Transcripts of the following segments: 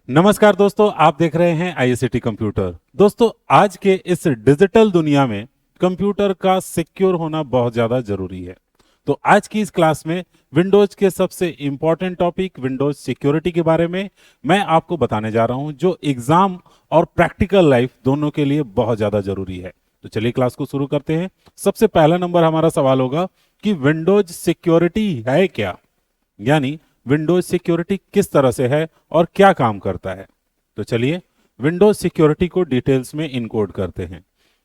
नमस्कार दोस्तों, आप देख रहे हैं आईसीटी कंप्यूटर। दोस्तों, आज के इस डिजिटल दुनिया में कंप्यूटर का सिक्योर होना बहुत ज्यादा जरूरी है। तो आज की इस क्लास में विंडोज के सबसे इंपॉर्टेंट टॉपिक विंडोज सिक्योरिटी के बारे में मैं आपको बताने जा रहा हूं, जो एग्जाम और प्रैक्टिकल लाइफ दोनों के लिए बहुत ज्यादा जरूरी है। तो चलिए क्लास को शुरू करते हैं। सबसे पहला नंबर हमारा सवाल होगा कि विंडोज सिक्योरिटी है क्या, यानी विंडोज सिक्योरिटी किस तरह से है और क्या काम करता है। तो चलिए विंडोज सिक्योरिटी को डिटेल्स में इनकोड करते हैं।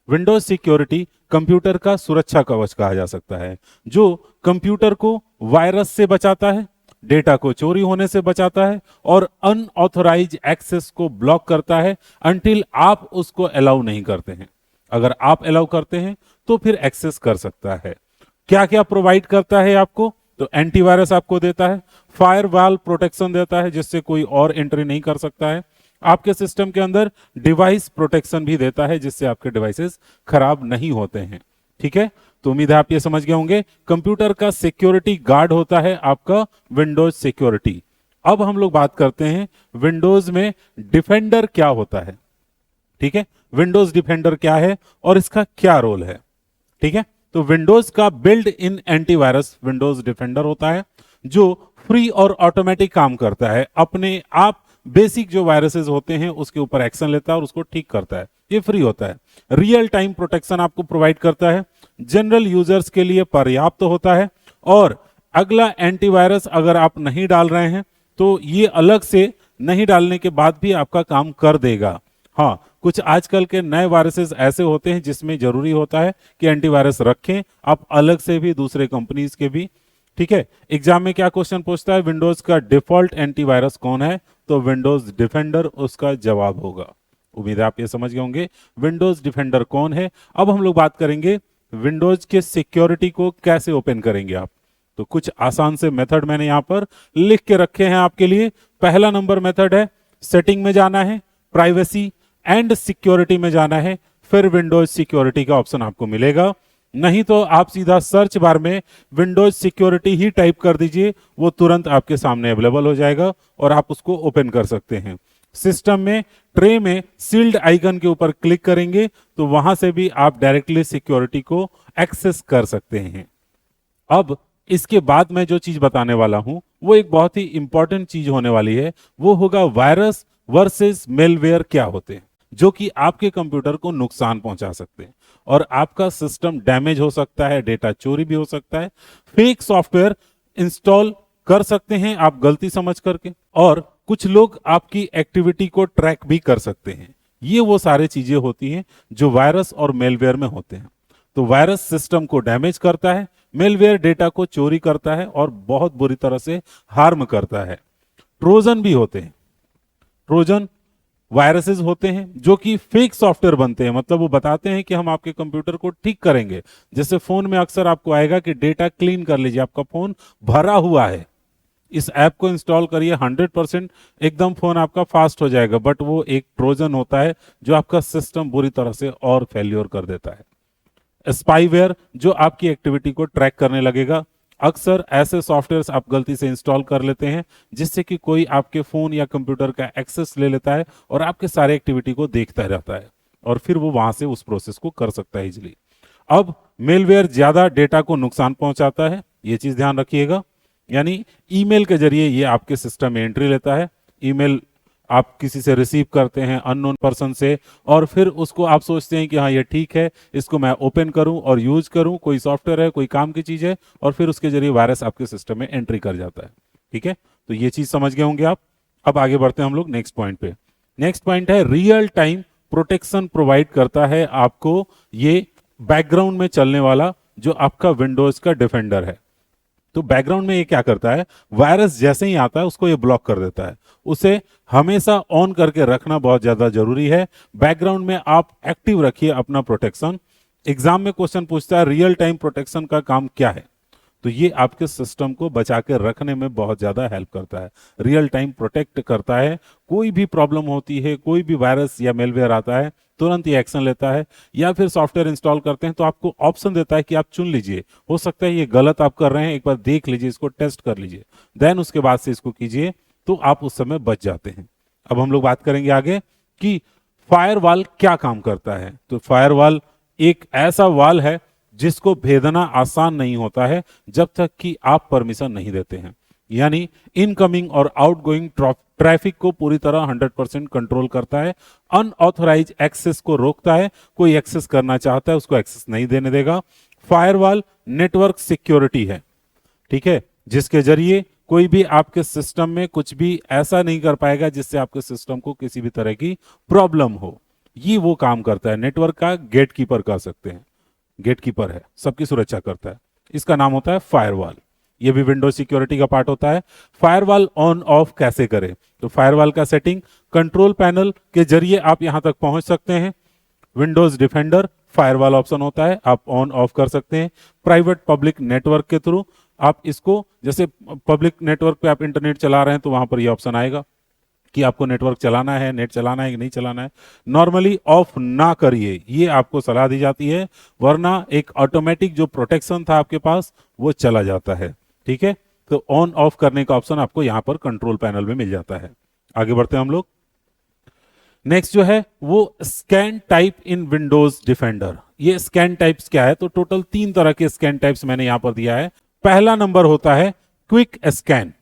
विंडोज सिक्योरिटी कंप्यूटर का सुरक्षा कवच कहा जा सकता है, जो कंप्यूटर को वायरस से बचाता है, डेटा को चोरी होने से बचाता है और अनऑथोराइज एक्सेस को ब्लॉक करता है अंटिल आप उसको अलाउ नहीं करते हैं। अगर आप अलाउ करते हैं तो फिर एक्सेस कर सकता है। क्या क्या प्रोवाइड करता है आपको? तो एंटीवायरस आपको देता है, फायरवॉल प्रोटेक्शन देता है जिससे कोई और एंट्री नहीं कर सकता है, आपके सिस्टम के अंदर डिवाइस प्रोटेक्शन भी देता है जिससे आपके डिवाइसेस खराब नहीं होते हैं। ठीक है, तो उम्मीद है आप ये समझ गए होंगे। कंप्यूटर का सिक्योरिटी गार्ड होता है आपका विंडोज सिक्योरिटी। अब हम लोग बात करते हैं विंडोज में डिफेंडर क्या होता है। ठीक है, विंडोज डिफेंडर क्या है और इसका क्या रोल है। ठीक है, तो विंडोज का build in antivirus Windows defender होता है, जो फ्री और ऑटोमेटिक काम करता है। अपने आप बेसिक जो वायरसेस होते हैं उसके ऊपर एक्शन लेता है और उसको ठीक करता है। ये फ्री होता है। रियल टाइम प्रोटेक्शन आपको प्रोवाइड करता है, जनरल यूजर्स के लिए पर्याप्त होता है। और अगला एंटीवायरस अगर आप नहीं डाल रहे हैं तो ये अलग से नहीं डालने के बाद भी आपका काम कर देगा। हाँ, कुछ आजकल के नए वायरसेस ऐसे होते हैं जिसमें जरूरी होता है कि एंटीवायरस रखें आप अलग से भी, दूसरे कंपनीज के भी। ठीक है, एग्जाम में क्या क्वेश्चन पूछता है, विंडोज का डिफॉल्ट एंटीवायरस कौन है? तो विंडोज डिफेंडर उसका जवाब होगा। उम्मीद है आप ये समझ गए होंगे विंडोज डिफेंडर कौन है। अब हम लोग बात करेंगे विंडोज के सिक्योरिटी को कैसे ओपन करेंगे आप। तो कुछ आसान से मेथड मैंने यहां पर लिख के रखे हैं आपके लिए। पहला नंबर मेथड है, सेटिंग में जाना है, प्राइवेसी एंड सिक्योरिटी में जाना है, फिर विंडोज सिक्योरिटी का ऑप्शन आपको मिलेगा। नहीं तो आप सीधा सर्च बार में विंडोज सिक्योरिटी ही टाइप कर दीजिए, वो तुरंत आपके सामने अवेलेबल हो जाएगा और आप उसको ओपन कर सकते हैं। सिस्टम में ट्रे में सील्ड आइकन के ऊपर क्लिक करेंगे तो वहां से भी आप डायरेक्टली सिक्योरिटी को एक्सेस कर सकते हैं। अब इसके बाद मैं जो चीज बताने वाला हूं वो एक बहुत ही इंपॉर्टेंट चीज होने वाली है। वो होगा वायरस वर्सेस मेलवेयर क्या होते हैं, जो कि आपके कंप्यूटर को नुकसान पहुंचा सकते हैं और आपका सिस्टम डैमेज हो सकता है, डेटा चोरी भी हो सकता है। फेक सॉफ्टवेयर इंस्टॉल कर सकते हैं आप गलती समझ करके, और कुछ लोग आपकी एक्टिविटी को ट्रैक भी कर सकते हैं। ये वो सारे चीजें होती हैं जो वायरस और मेलवेयर में होते हैं। तो वायरस सिस्टम को डैमेज करता है, मेलवेयर डेटा को चोरी करता है और बहुत बुरी तरह से हार्म करता है। ट्रोजन भी होते हैं। ट्रोजन वायरसेस होते हैं जो कि फेक सॉफ्टवेयर बनते हैं, मतलब वो बताते हैं कि हम आपके कंप्यूटर को ठीक करेंगे। जैसे फोन में अक्सर आपको आएगा कि डेटा क्लीन कर लीजिए, आपका फोन भरा हुआ है, इस ऐप को इंस्टॉल करिए, 100% एकदम फोन आपका फास्ट हो जाएगा। बट वो एक ट्रोजन होता है जो आपका सिस्टम बुरी तरह से और फेल्योर कर देता है। स्पाईवेयर जो आपकी एक्टिविटी को ट्रैक करने लगेगा। अक्सर ऐसे सॉफ्टवेयर्स आप गलती से इंस्टॉल कर लेते हैं जिससे कि कोई आपके फोन या कंप्यूटर का एक्सेस ले लेता है और आपके सारे एक्टिविटी को देखता रहता है और फिर वो वहां से उस प्रोसेस को कर सकता है इजिली। अब मेलवेयर ज्यादा डेटा को नुकसान पहुंचाता है, ये चीज ध्यान रखिएगा। यानी ईमेल के जरिए ये आपके सिस्टम में एंट्री लेता है। ईमेल आप किसी से रिसीव करते हैं अननोन पर्सन से, और फिर उसको आप सोचते हैं कि हाँ ये ठीक है, इसको मैं ओपन करूं और यूज करूं, कोई सॉफ्टवेयर है, कोई काम की चीज है, और फिर उसके जरिए वायरस आपके सिस्टम में एंट्री कर जाता है। ठीक है, तो ये चीज समझ गए होंगे आप। अब आगे बढ़ते हैं हम लोग नेक्स्ट पॉइंट पे। नेक्स्ट पॉइंट है रियल टाइम प्रोटेक्शन प्रोवाइड करता है आपको ये बैकग्राउंड में चलने वाला जो आपका विंडोज का डिफेंडर है। तो बैकग्राउंड में ये क्या करता है, वायरस जैसे ही आता है उसको ये ब्लॉक कर देता है। उसे हमेशा ऑन करके रखना बहुत ज्यादा जरूरी है। बैकग्राउंड में आप एक्टिव रखिए अपना प्रोटेक्शन। एग्जाम में क्वेश्चन पूछता है रियल टाइम प्रोटेक्शन का काम क्या है, तो ये आपके सिस्टम को बचा के रखने में बहुत ज्यादा हेल्प करता है। रियल टाइम प्रोटेक्ट करता है। कोई भी प्रॉब्लम होती है, कोई भी वायरस या मेलवेयर आता है, तुरंत ये एक्शन लेता है। या फिर सॉफ्टवेयर इंस्टॉल करते हैं तो आपको ऑप्शन देता है कि आप चुन लीजिए, हो सकता है ये गलत आप कर रहे हैं, एक बार देख लीजिए, इसको टेस्ट कर लीजिए, देन उसके बाद से इसको कीजिए, तो आप उस समय बच जाते हैं। अब हम लोग बात करेंगे आगे कि फायरवॉल क्या काम करता है। तो फायरवॉल एक ऐसा वॉल है जिसको भेदना आसान नहीं होता है जब तक कि आप परमिशन नहीं देते हैं। यानी इनकमिंग और आउटगोइंग ट्रैफिक को पूरी तरह 100% कंट्रोल करता है, अनऑथराइज एक्सेस को रोकता है, कोई एक्सेस करना चाहता है उसको एक्सेस नहीं देने देगा। फायरवॉल नेटवर्क सिक्योरिटी है, ठीक है, जिसके जरिए कोई भी आपके सिस्टम में कुछ भी ऐसा नहीं कर पाएगा जिससे आपके सिस्टम को किसी भी तरह की प्रॉब्लम हो। ये वो काम करता है, नेटवर्क का गेटकीपर कह सकते हैं, गेटकीपर है, सबकी सुरक्षा करता है, इसका नाम होता है फायरवॉल। ये भी विंडोज सिक्योरिटी का पार्ट होता है। फायरवॉल ऑन ऑफ कैसे करें? तो फायरवॉल का सेटिंग कंट्रोल पैनल के जरिए आप यहां तक पहुंच सकते हैं। विंडोज डिफेंडर फायरवॉल ऑप्शन होता है, आप ऑन ऑफ कर सकते हैं। प्राइवेट पब्लिक नेटवर्क के थ्रू आप इसको, जैसे पब्लिक नेटवर्क पे आप इंटरनेट चला रहे हैं तो वहां पर यह ऑप्शन आएगा कि आपको नेटवर्क चलाना है, नेट चलाना है कि नहीं चलाना है। नॉर्मली ऑफ ना करिए, ये आपको सलाह दी जाती है, वरना एक ऑटोमेटिक जो प्रोटेक्शन था आपके पास वो चला जाता है, ठीक है। तो ऑन ऑफ करने का ऑप्शन आपको यहां पर कंट्रोल पैनल में मिल जाता है। आगे बढ़ते हैं हम लोग। नेक्स्ट जो है वो scan type in Windows defender. ये स्कैन टाइप्स क्या है? तो टोटल 3 तरह के स्कैन टाइप्स मैंने यहां पर दिया है। पहला नंबर होता है क्विक स्कैन,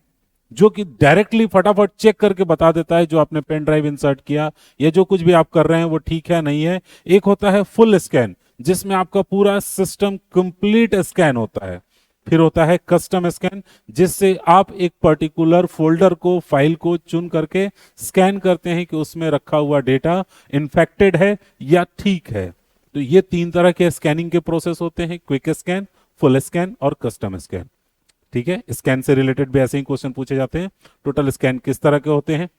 जो कि डायरेक्टली फटाफट चेक करके बता देता है जो आपने पेन ड्राइव इंसर्ट किया या जो कुछ भी आप कर रहे हैं वो ठीक है नहीं है। एक होता है फुल स्कैन, जिसमें आपका पूरा सिस्टम कंप्लीट स्कैन होता है। फिर होता है कस्टम स्कैन, जिससे आप एक पर्टिकुलर फोल्डर को, फाइल को चुन करके स्कैन करते हैं कि उसमें रखा हुआ डेटा इन्फेक्टेड है या ठीक है। तो ये 3 तरह के स्कैनिंग के प्रोसेस होते हैं, क्विक स्कैन, फुल स्कैन और कस्टम स्कैन, ठीक है। स्कैन से रिलेटेड भी ऐसे ही क्वेश्चन पूछे जाते हैं। टोटल स्कैन किस तरह के होते हैं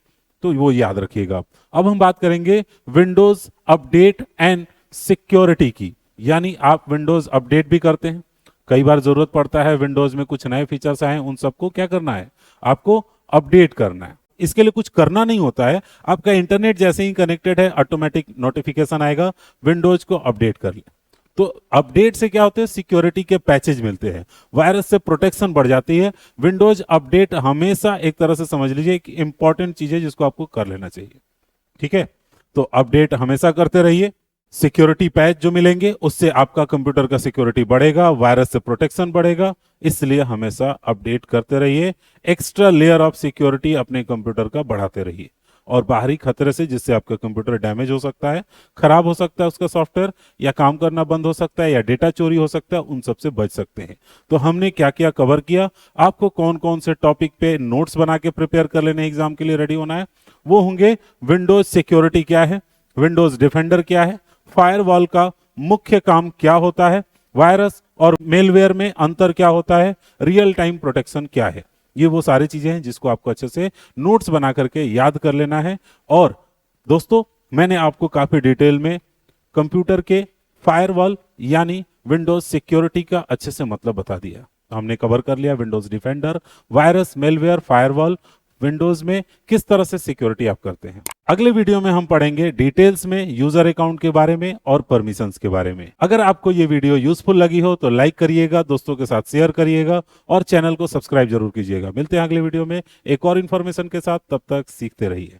तो वो याद रखिएगा आप। अब हम बात करेंगे विंडोज अपडेट एंड सिक्योरिटी की, यानी आप विंडोज अपडेट भी करते हैं, कई बार जरूरत पड़ता है, विंडोज में कुछ नए फीचर्स आए हैं, उन सबको क्या करना है? आपको अपडेट करना है। इसके लिए कुछ करना नहीं होता है, आपका इंटरनेट जैसे ही कनेक्टेड है ऑटोमेटिक नोटिफिकेशन आएगा विंडोज को अपडेट कर ले। तो अपडेट से क्या होते हैं? सिक्योरिटी के पैचेज मिलते हैं, वायरस से प्रोटेक्शन बढ़ जाती है। विंडोज अपडेट हमेशा एक तरह से समझ लीजिए एक इंपॉर्टेंट चीज है जिसको आपको कर लेना चाहिए, ठीक है। तो अपडेट हमेशा करते रहिए। सिक्योरिटी पैच जो मिलेंगे उससे आपका कंप्यूटर का सिक्योरिटी बढ़ेगा, वायरस से प्रोटेक्शन बढ़ेगा, इसलिए हमेशा अपडेट करते रहिए। एक्स्ट्रा लेयर ऑफ सिक्योरिटी अपने कंप्यूटर का बढ़ाते रहिए, और बाहरी खतरे से, जिससे आपका कंप्यूटर डैमेज हो सकता है, खराब हो सकता है उसका सॉफ्टवेयर, या काम करना बंद हो सकता है, या डेटा चोरी हो सकता है, उन सब से बच सकते हैं। तो हमने क्या क्या कवर किया, आपको कौन कौन से टॉपिक पे नोट्स बना के प्रिपेयर कर लेने, एग्जाम के लिए रेडी होना है, वो होंगे विंडोज सिक्योरिटी क्या है, विंडोज डिफेंडर क्या है, फायरवॉल का मुख्य काम क्या होता है, वायरस और मेलवेयर में अंतर क्या होता है, रियल टाइम प्रोटेक्शन क्या है। ये वो सारी चीजें हैं जिसको आपको अच्छे से नोट्स बना करके याद कर लेना है। और दोस्तों, मैंने आपको काफी डिटेल में कंप्यूटर के फायरवॉल यानी विंडोज सिक्योरिटी का अच्छे से मतलब बता दिया। हमने कवर कर लिया Windows defender, virus, malware, firewall, Windows में किस तरह से सिक्योरिटी आप करते हैं। अगले वीडियो में हम पढ़ेंगे डिटेल्स में यूजर अकाउंट के बारे में और परमिशंस के बारे में। अगर आपको ये वीडियो यूजफुल लगी हो तो लाइक करिएगा, दोस्तों के साथ शेयर करिएगा और चैनल को सब्सक्राइब जरूर कीजिएगा। मिलते हैं अगले वीडियो में एक और इन्फॉर्मेशन के साथ, तब तक सीखते रहिए।